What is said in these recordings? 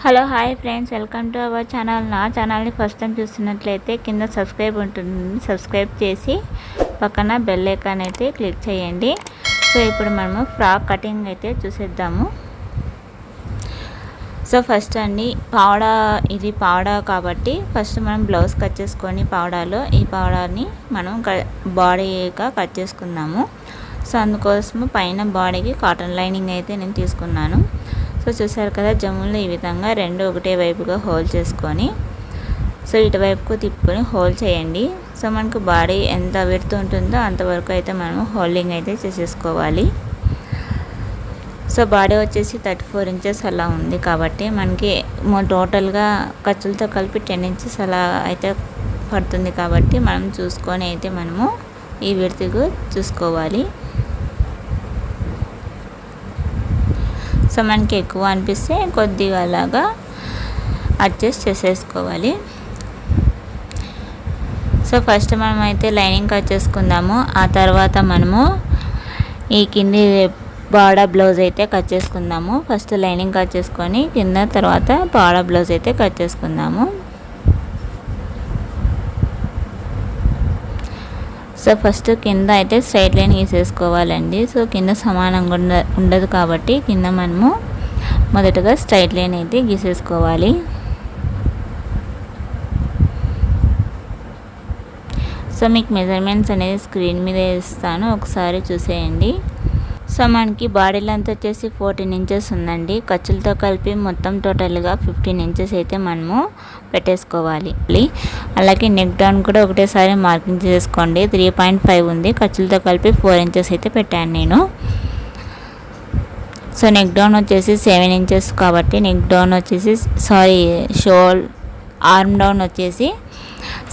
Hello hi friends, welcome to our channel. నా ఛానల్ని first time చూస్తున్నట్లయితే కింద సబ్స్క్రైబ్ ఉంటుంది, సబ్స్క్రైబ్ చేసి పక్కన బెల్ ఐకాన్ అయితే క్లిక్ చేయండి. సో ఇప్పుడు మనము ఫ్రాక్ కటింగ్ అయితే చూసేద్దాము. సో ఫస్ట్ అండి ఇది పావడా కాబట్టి ఫస్ట్ మనం బ్లౌజ్ కట్ చేసుకొని పావడాలో ఈ పావడాని మనం బాడీగా కట్ చేసుకుందాము. సో అందుకోసము పైన బాడీకి కాటన్ లైనింగ్ అయితే నేను తీసుకున్నాను. సో చూసారు కదా, జమ్ములు ఈ విధంగా రెండు ఒకటే వైపుగా హోల్ చేసుకొని సో ఇటువైపుకు తిప్పుకొని హోల్ చేయండి. సో మనకు బాడీ ఎంత విడ్త్ ఉంటుందో అంతవరకు అయితే మనము హోల్డింగ్ అయితే చేసేసుకోవాలి. సో బాడీ వచ్చేసి 34 ఇంచెస్ అలా ఉంది కాబట్టి మనకి టోటల్గా ఖర్చులతో కలిపి 10 ఇంచెస్ అలా అయితే పడుతుంది కాబట్టి మనం చూసుకొని అయితే మనము ఈ విడ్త్కు చూసుకోవాలి. సో మనకి ఎక్కువ అనిపిస్తే కొద్దిగా అలాగా అడ్జస్ట్ చేసేసుకోవాలి. సో ఫస్ట్ మనం అయితే లైనింగ్ కట్ చేసుకుందాము. ఆ తర్వాత మనము ఈ కింది బాడా బ్లౌజ్ అయితే కట్ చేసుకుందాము. ఫస్ట్ లైనింగ్ కట్ చేసుకొని కింద తర్వాత బాడా బ్లౌజ్ అయితే కట్ చేసుకుందాము. సో ఫస్ట్ కింద అయితే స్ట్రైట్ లైన్ గీసేసుకోవాలండి. సో కింద సమానంగా ఉండదు కాబట్టి కింద మనము మొదటగా స్ట్రైట్ లైన్ అయితే గీసేసుకోవాలి. సో మీకు మెజర్మెంట్స్ అనేది స్క్రీన్ మీద ఇస్తాను, ఒకసారి చూసేయండి. సో మనకి బాడీ లెంత్ వచ్చేసి 14 ఇంచెస్ ఉందండి. ఖర్చులతో కలిపి మొత్తం టోటల్గా 15 ఇంచెస్ అయితే మనము పెట్టేసుకోవాలి. అలాగే నెక్ డౌన్ కూడా ఒకటేసారి మార్కింగ్ చేసుకోండి. 3.5 ఉంది, ఖర్చులతో కలిపి 4 ఇంచెస్ అయితే పెట్టాను నేను. సో నెక్ డౌన్ వచ్చేసి 7 ఇంచెస్ కాబట్టి నెక్ డౌన్ వచ్చేసి ఆర్మ్ డౌన్ వచ్చేసి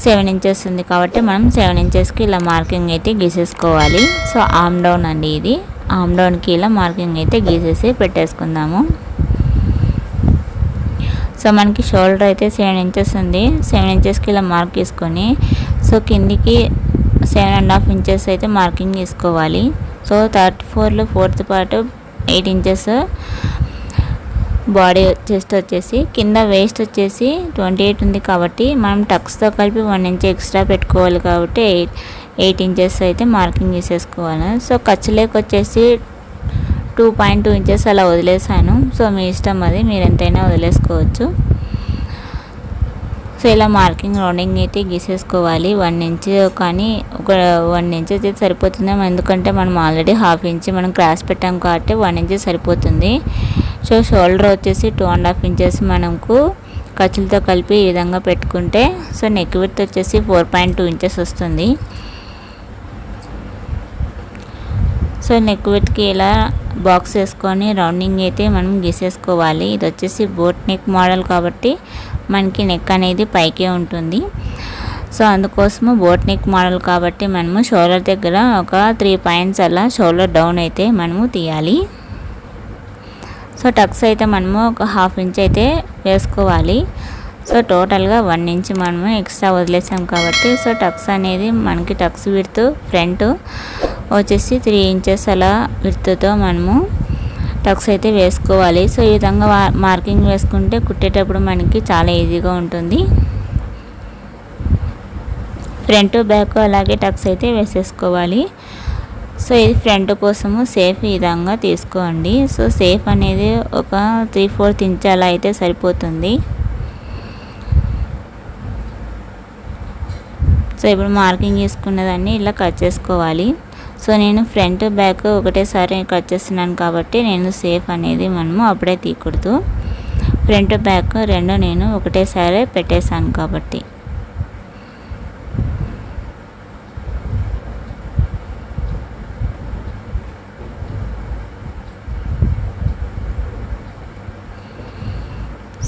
7 ఇంచెస్ ఉంది కాబట్టి మనం 7 ఇంచెస్కి ఇలా మార్కింగ్ అయితే గీసేసుకోవాలి. సో ఆర్మ్ డౌన్ అండి, ఇది ఆర్మ్ డౌన్కి ఇలా మార్కింగ్ అయితే గీసేసి పెట్టేసుకుందాము. సో మనకి షోల్డర్ అయితే 7 ఇంచెస్ ఉంది. 7 ఇంచెస్కి ఇలా మార్క్ తీసుకొని సో కిందికి 7.5 ఇంచెస్ అయితే మార్కింగ్ తీసుకోవాలి. సో 34లో 4th part 8 inches body chest వచ్చేసి కింద వేస్ట్ వచ్చేసి 28 ఉంది కాబట్టి మనం టక్స్తో కలిపి 1 ఇంచ్ ఎక్స్ట్రా పెట్టుకోవాలి కాబట్టి 8 ఇంచెస్ అయితే మార్కింగ్ తీసేసుకోవాలి. సో ఖర్చులేకి వచ్చేసి 2.2 ఇంచెస్ అలా వదిలేసాను. సో మీ ఇష్టం, అది మీరు ఎంతైనా వదిలేసుకోవచ్చు. సో ఇలా మార్కింగ్ రౌండింగ్ అయితే గీసేసుకోవాలి. 1 ఇంచ్ కానీ ఒక 1 ఇంచ్ అయితే సరిపోతుంది, ఎందుకంటే మనం ఆల్రెడీ 1/2 ఇంచ్ మనం క్రాస్ పెట్టాం కాబట్టి 1 ఇంచ్ సరిపోతుంది. సో షోల్డర్ వచ్చేసి 2.5 ఇంచెస్ మనకు ఖర్చులతో కలిపి ఈ విధంగా పెట్టుకుంటే సో నెక్ విడ్త్ వచ్చేసి 4.2 ఇంచెస్ వస్తుంది. సో నెక్ విడ్త్కి ఇలా బాక్స్ వేసుకొని రౌండింగ్ అయితే మనం గీసేసుకోవాలి. ఇది వచ్చేసి బోట్ నెక్ మోడల్ కాబట్టి మనకి నెక్ అనేది పైకే ఉంటుంది. సో అందుకోసము బోట్ నెక్ మోడల్ కాబట్టి మనము షోల్డర్ దగ్గర ఒక 3 పాయింట్స్ అలా షోల్డర్ డౌన్ అయితే మనము తీయాలి. సో టక్స్ అయితే మనము ఒక 1/2 ఇంచ్ అయితే వేసుకోవాలి. సో టోటల్గా 1 ఇంచ్ మనము ఎక్స్ట్రా వదిలేసాం కాబట్టి సో టక్స్ అనేది మనకి టక్స్ విడ్త్ ఫ్రంట్ వచ్చేసి 3 ఇంచెస్ అలా విడ్త్తో మనము టక్స్ అయితే వేసుకోవాలి. సో ఈ విధంగా మార్కింగ్ వేసుకుంటే కుట్టేటప్పుడు మనకి చాలా ఈజీగా ఉంటుంది. ఫ్రంట్ బ్యాక్ అలాగే టక్స్ అయితే వేసేసుకోవాలి. సో ఇది ఫ్రంట్ కోసము సేఫ్ ఈ విధంగా తీసుకోండి. సో సేఫ్ అనేది ఒక 3/4 ఇంచ్ అలా అయితే సరిపోతుంది. సో ఇప్పుడు మార్కింగ్ తీసుకున్నదాన్ని ఇలా కట్ చేసుకోవాలి. సో నేను ఫ్రంట్ బ్యాక్ ఒకటేసారి కట్ చేస్తున్నాను కాబట్టి నేను సేఫ్ అనేది మనము అప్పుడే తీయకూడదు. ఫ్రంట్ బ్యాక్ రెండు నేను ఒకటేసారి పెట్టేశాను కాబట్టి.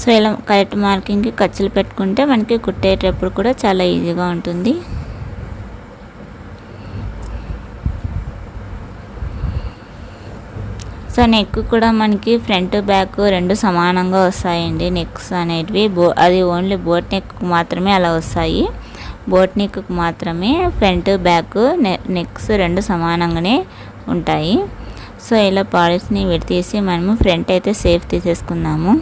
సో ఇలా కరెక్ట్ మార్కింగ్కి ఖర్చులు పెట్టుకుంటే మనకి కుట్టేటప్పుడు కూడా చాలా ఈజీగా ఉంటుంది. సో నెక్ కూడా మనకి ఫ్రంట్ బ్యాక్ రెండు సమానంగా వస్తాయండి. నెక్స్ అనేటివి అది ఓన్లీ బోట్ నెక్ మాత్రమే అలా వస్తాయి. బోట్ నెక్ మాత్రమే ఫ్రంట్ బ్యాక్ నెక్స్ రెండు సమానంగానే ఉంటాయి. సో ఇలా పాలిష్ని విడతీసి మనము ఫ్రంట్ అయితే సేఫ్ తీసేసుకుందాము.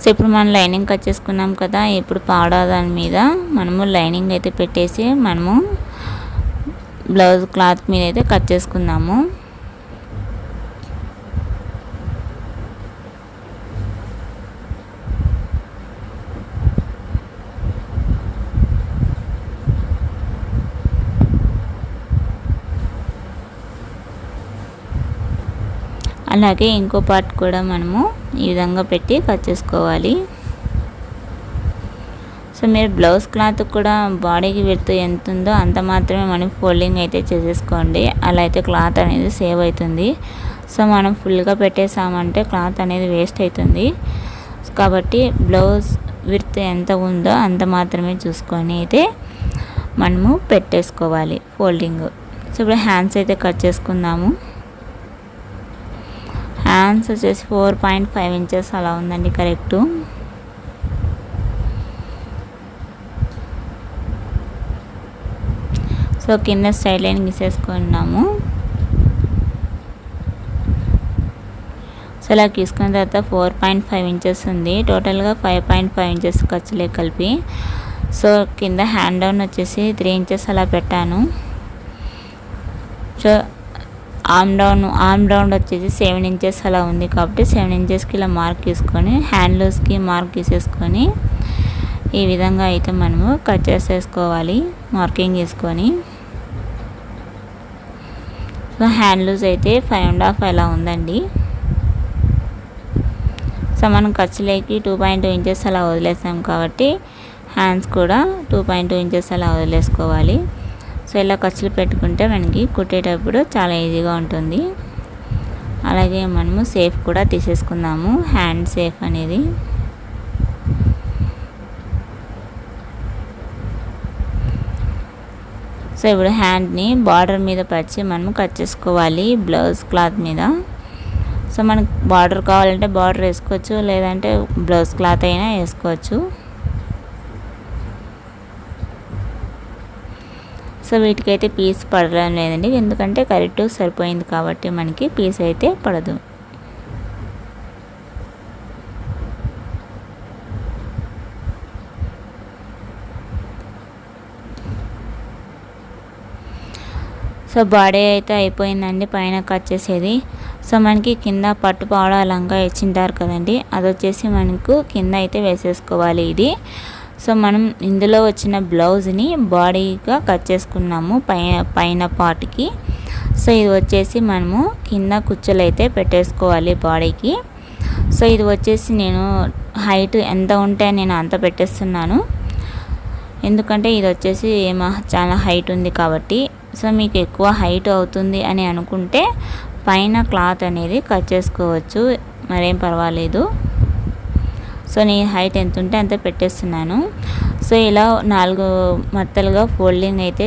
సో ఇప్పుడు మనం లైనింగ్ కట్ చేసుకున్నాం కదా, ఇప్పుడు పావడా దాని మీద మనము లైనింగ్ అయితే పెట్టేసి మనము బ్లౌజ్ క్లాత్ మీద అయితే కట్ చేసుకుందాము. అలాగే ఇంకో పార్ట్ కూడా మనము ఈ విధంగా పెట్టి కట్ చేసుకోవాలి. సో మీరు బ్లౌజ్ క్లాత్ కూడా బాడీకి విడ్త్ ఎంత ఉందో అంత మాత్రమే మనం ఫోల్డింగ్ అయితే చేసేసుకోండి. అలా అయితే క్లాత్ అనేది సేవ్ అవుతుంది. సో మనం ఫుల్గా పెట్టేసామంటే క్లాత్ అనేది వేస్ట్ అవుతుంది. కాబట్టి బ్లౌజ్ విడ్త్ ఎంత ఉందో అంత మాత్రమే చూసుకొని అయితే మనము పెట్టేసుకోవాలి ఫోల్డింగ్. సో ఇప్పుడు హ్యాండ్స్ అయితే కట్ చేసుకుందాము. హ్యాండ్స్ వచ్చేసి 4.5 ఇంచెస్ అలా ఉందండి కరెక్టు. సో కింద స్ట్రైట్ లైన్ గీసేసుకున్నాము. సో ఇలా గీసుకున్న తర్వాత 4.5 ఇంచెస్ ఉంది. టోటల్గా 5.5 ఇంచెస్ ఖర్చులే కలిపి. సో కింద హ్యాండ్ డౌన్ వచ్చేసి 3 ఇంచెస్ అలా పెట్టాను. సో ఆర్మ్ రౌండ్ వచ్చేసి 7 ఇంచెస్ అలా ఉంది కాబట్టి 7 ఇంచెస్కి ఇలా మార్క్ తీసుకొని హ్యాండ్ లూజ్కి మార్క్ తీసేసుకొని ఈ విధంగా అయితే మనము కట్ చేసేసుకోవాలి మార్కింగ్ తీసుకొని. సో హ్యాండ్ లూజ్ అయితే 5.5 అలా ఉందండి. సో మనం ఖర్చులేకి 2.2 ఇంచెస్ అలా వదిలేసాం కాబట్టి హ్యాండ్స్ కూడా 2.2 ఇంచెస్ అలా వదిలేసుకోవాలి. సో ఇలా ఖర్చులు పెట్టుకుంటే మనకి కుట్టేటప్పుడు చాలా ఈజీగా ఉంటుంది. అలాగే మనము సేఫ్ కూడా తీసేసుకుందాము, హ్యాండ్ సేఫ్ అనేది. సో ఇప్పుడు హ్యాండ్ని బార్డర్ మీద పరిచి మనము కట్ చేసుకోవాలి బ్లౌజ్ క్లాత్ మీద. సో మనకు బార్డర్ కావాలంటే బార్డర్ వేసుకోవచ్చు, లేదంటే బ్లౌజ్ క్లాత్ అయినా వేసుకోవచ్చు. సో వీటికైతే పీస్ పడడం లేదండి, ఎందుకంటే కరెక్ట్ సరిపోయింది కాబట్టి మనకి పీస్ అయితే పడదు. సో బాడీ అయితే అయిపోయిందండి, పైన కట్ చేసేది. సో మనకి కింద పట్టు పావడా లంగా ఇచ్చింటారు కదండి, అది వచ్చేసి మనకు కింద అయితే వేసేసుకోవాలి ఇది. సో మనం ఇందులో వచ్చిన బ్లౌజ్ని బాడీగా కట్ చేసుకున్నాము పైన పార్ట్కి. సో ఇది వచ్చేసి మనము కింద కుచ్చులు అయితే పెట్టేసుకోవాలి బాడీకి. సో ఇది వచ్చేసి నేను హైట్ ఎంత ఉంటే నేను అంత పెట్టేస్తున్నాను, ఎందుకంటే ఇది వచ్చేసి చాలా హైట్ ఉంది కాబట్టి. సో మీకు ఎక్కువ హైట్ అవుతుంది అని అనుకుంటే పైన క్లాత్ అనేది కట్ చేసుకోవచ్చు, మరేం పర్వాలేదు. సో నేను హైట్ ఎంత ఉంటే అంత పెట్టేస్తున్నాను. సో ఇలా 4 మత్తలుగా ఫోల్డింగ్ అయితే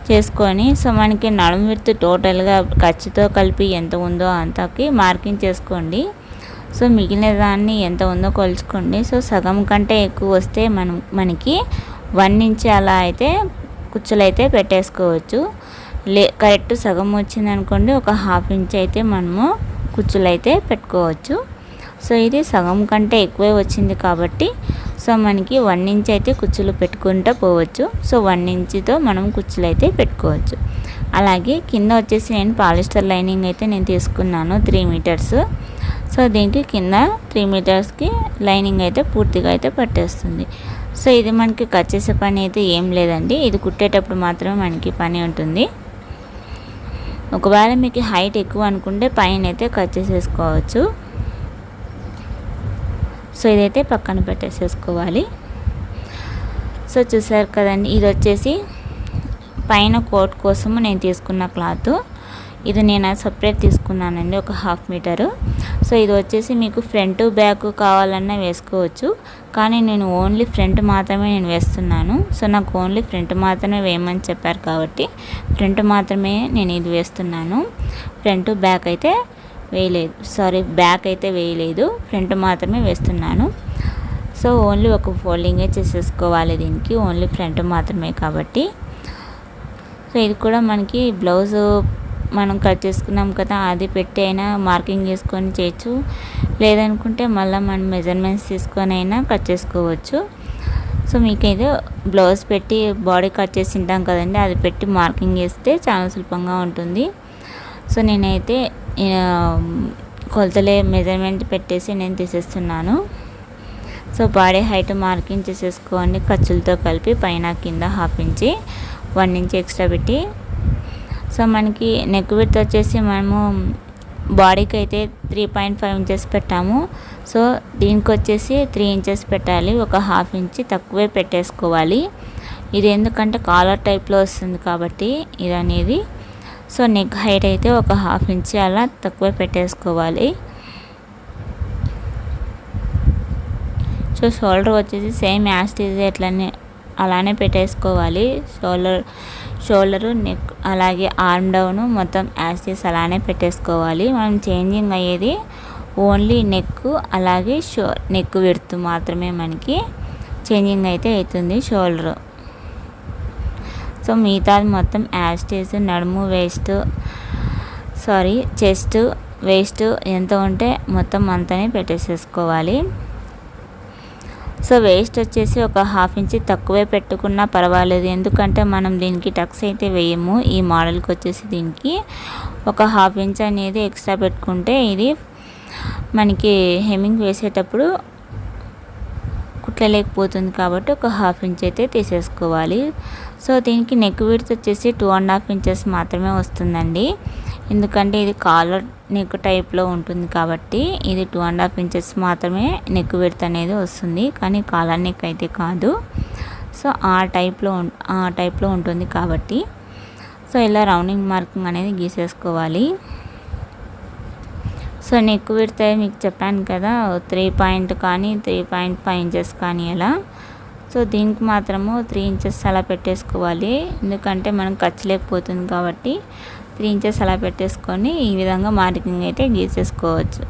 చేసుకొని సో మనకి నడుము విడ్త్ టోటల్గా ఖర్చుతో కలిపి ఎంత ఉందో అంతకి మార్కింగ్ చేసుకోండి. సో మిగిలిన దాన్ని ఎంత ఉందో కొలుచుకోండి. సో సగం కంటే ఎక్కువ వస్తే మనకి 1 ఇంచ్ అలా అయితే కుచ్చులు అయితే పెట్టేసుకోవచ్చు. కరెక్ట్ సగం వచ్చింది అనుకోండి, ఒక 1/2 ఇంచ్ అయితే మనము కుచ్చులు అయితే పెట్టుకోవచ్చు. సో ఇది సగం కంటే ఎక్కువే వచ్చింది కాబట్టి సో మనకి 1 ఇంచ్ అయితే కుచ్చులు పెట్టుకుంటూ పోవచ్చు. సో 1 ఇంచ్తో మనం కుచ్చులు అయితే పెట్టుకోవచ్చు. అలాగే కింద వచ్చేసి నేను పాలిస్టర్ లైనింగ్ అయితే నేను తీసుకున్నాను 3 మీటర్స్. సో దీనికి కింద 3 మీటర్స్కి లైనింగ్ అయితే పూర్తిగా అయితే పట్టేస్తుంది. సో ఇది మనకి కట్ చేసే పని అయితే ఏం లేదండి, ఇది కుట్టేటప్పుడు మాత్రమే మనకి పని ఉంటుంది. ఒకవేళ మీకు హైట్ ఎక్కువ అనుకుంటే పైన అయితే కట్ చేసేసుకోవచ్చు. సో ఇదైతే పక్కన పెట్టేసేసుకోవాలి. సో చూసారు కదండి, ఇది వచ్చేసి పైన కోట్ కోసము నేను తీసుకున్న క్లాత్. ఇది నేను సపరేట్ తీసుకున్నానండి, ఒక 1/2 మీటరు. సో ఇది వచ్చేసి మీకు ఫ్రంట్ బ్యాక్ కావాలన్నా వేసుకోవచ్చు, కానీ నేను ఓన్లీ ఫ్రంట్ మాత్రమే నేను వేస్తున్నాను. సో నాకు ఓన్లీ ఫ్రంట్ మాత్రమే వేయమని చెప్పారు కాబట్టి ఫ్రంట్ మాత్రమే నేను ఇది వేస్తున్నాను. ఫ్రంట్ బ్యాక్ అయితే బ్యాక్ అయితే వేయలేదు, ఫ్రంట్ మాత్రమే వేస్తున్నాను. సో ఓన్లీ ఒక ఫోల్డింగే చేసేసుకోవాలి దీనికి, ఓన్లీ ఫ్రంట్ మాత్రమే కాబట్టి. సో ఇది కూడా మనకి బ్లౌజ్ మనం కట్ చేసుకున్నాం కదా, అది పెట్టి అయినా మార్కింగ్ చేసుకొని చేయొచ్చు. లేదనుకుంటే మళ్ళీ మనం మెజర్మెంట్స్ తీసుకొని అయినా కట్ చేసుకోవచ్చు. సో మీకైతే బ్లౌజ్ పెట్టి బాడీ కట్ చేసి ఉంటాం కదండి, అది పెట్టి మార్కింగ్ చేస్తే చాలా సులభంగా ఉంటుంది. సో నేనైతే కొలతలే మెజర్మెంట్ పెట్టేసి నేను తీసేస్తున్నాను. సో బాడీ హైట్ మార్కింగ్ చేసేసుకోండి ఖర్చులతో కలిపి, పైన కింద 1/2 ఇంచి 1 ఇంచ్ ఎక్స్ట్రా పెట్టి. సో మనకి నెక్ విడ్త్ వచ్చేసి మనము బాడీకి అయితే 3.5 ఇంచెస్ పెట్టాము. సో దీనికి వచ్చేసి 3 ఇంచెస్ పెట్టాలి, ఒక 1/2 ఇంచి తక్కువే పెట్టేసుకోవాలి. ఇది ఎందుకంటే కాలర్ టైప్లో వస్తుంది కాబట్టి ఇది అనేది. సో నెక్ హైట్ అయితే ఒక 1/2 ఇంచి అలా తక్కువే పెట్టేసుకోవాలి. సో షోల్డర్ వచ్చేసి సేమ్ యాస్టీజ్ అలానే పెట్టేసుకోవాలి. షోల్డరు నెక్ అలాగే ఆర్మ్ డౌన్ మొత్తం యాస్టీజ్ అలానే పెట్టేసుకోవాలి. మనం చేంజింగ్ అయ్యేది ఓన్లీ నెక్ అలాగే నెక్ విడ్త్ మాత్రమే మనకి చేంజింగ్ అయితే అవుతుంది షోల్డర్. సో మిగతాది మొత్తం యాస్టీజ్ నడుము చెస్ట్ వేస్ట్ ఎంత ఉంటే మొత్తం అంతనే పెట్టేసేసుకోవాలి. సో వేస్ట్ వచ్చేసి ఒక 1/2 ఇంచి తక్కువే పెట్టుకున్నా పర్వాలేదు, ఎందుకంటే మనం దీనికి టక్స్ అయితే వేయము. ఈ మోడల్కి వచ్చేసి దీనికి ఒక 1/2 ఇంచ్ అనేది ఎక్స్ట్రా పెట్టుకుంటే ఇది మనకి హెమ్మింగ్ వేసేటప్పుడు కుట్లలేకపోతుంది కాబట్టి ఒక 1/2 ఇంచ్ అయితే తీసేసుకోవాలి. సో దీనికి నెక్ విడ్త్ వచ్చేసి 2.5 ఇంచెస్ మాత్రమే వస్తుందండి, ఎందుకంటే ఇది కాలర్ నెక్ టైప్లో ఉంటుంది కాబట్టి ఇది 2.5 ఇంచెస్ మాత్రమే నెక్ విడ్త్ అనేది వస్తుంది, కానీ కాలర్ నెక్ అయితే కాదు. సో ఆ టైప్లో ఉంటుంది కాబట్టి సో ఇలా రౌండింగ్ మార్కింగ్ అనేది గీసేసుకోవాలి. సో నెక్ విడ్త్ మీకు చెప్పాను కదా 3 కానీ 3.5 ఇంచెస్ కానీ అలా. సో దీనికి మాత్రము 3 ఇంచెస్ అలా పెట్టేసుకోవాలి, ఎందుకంటే మనం ఖర్చులేకపోతుంది కాబట్టి 3 ఇంచెస్ అలా పెట్టేసుకొని ఈ విధంగా మార్కింగ్ అయితే గీసేసుకోవచ్చు.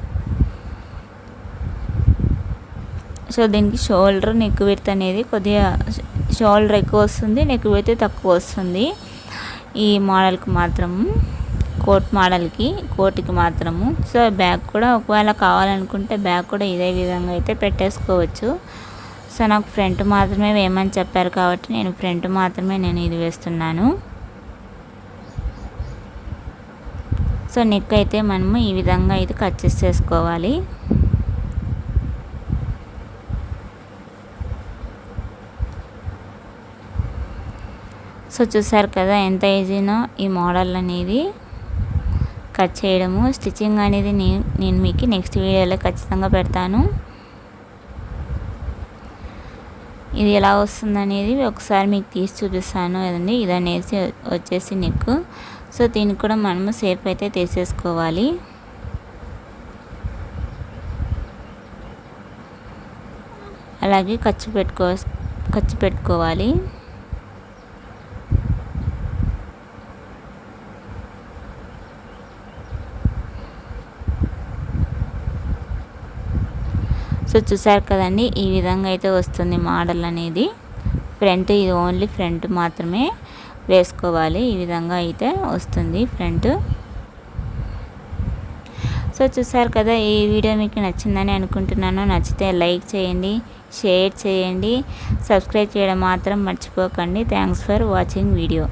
సో దీనికి షోల్డర్ నెక్ విడ్త్ అనేది కొద్దిగా షోల్డర్ ఎక్కువ వస్తుంది, నెక్ విడ్త్ తక్కువ వస్తుంది ఈ మోడల్కి మాత్రము, కోట్కి మాత్రము. సో బ్యాక్ కూడా ఒకవేళ కావాలనుకుంటే బ్యాక్ కూడా ఇదే విధంగా అయితే పెట్టేసుకోవచ్చు. సో నాకు ఫ్రంట్ మాత్రమే వేయమని చెప్పారు కాబట్టి నేను ఫ్రంట్ మాత్రమే ఇది వేస్తున్నాను. సో నెక్ అయితే మనము ఈ విధంగా అయితే కట్ చేసేసుకోవాలి. సో చూసారు కదా ఎంత ఈజీనో ఈ మోడల్ అనేది కట్ చేయడము. స్టిచ్చింగ్ అనేది నేను మీకు నెక్స్ట్ వీడియోలో ఖచ్చితంగా పెడతాను. ఇది ఎలా వస్తుందనేది ఒకసారి మీకు తీసి చూపిస్తాను కదండి. ఇది అనేసి వచ్చేసి నెక్. సో దీనికి కూడా మనము షేప్ అయితే తీసేసుకోవాలి. అలాగే ఖర్చు పెట్టుకోవాలి. సో చూసారు కదండి ఈ విధంగా అయితే వస్తుంది మోడల్ అనేది. ఫ్రంట్ ఇది ఓన్లీ ఫ్రంట్ మాత్రమే వేసుకోవాలి, ఈ విధంగా అయితే వస్తుంది ఫ్రంట్. సో చూసారు కదా, ఈ వీడియో మీకు నచ్చిందని అనుకుంటున్నాను. నచ్చితే లైక్ చేయండి, షేర్ చేయండి, సబ్స్క్రైబ్ చేయడం మాత్రం మర్చిపోకండి. Thanks for watching video.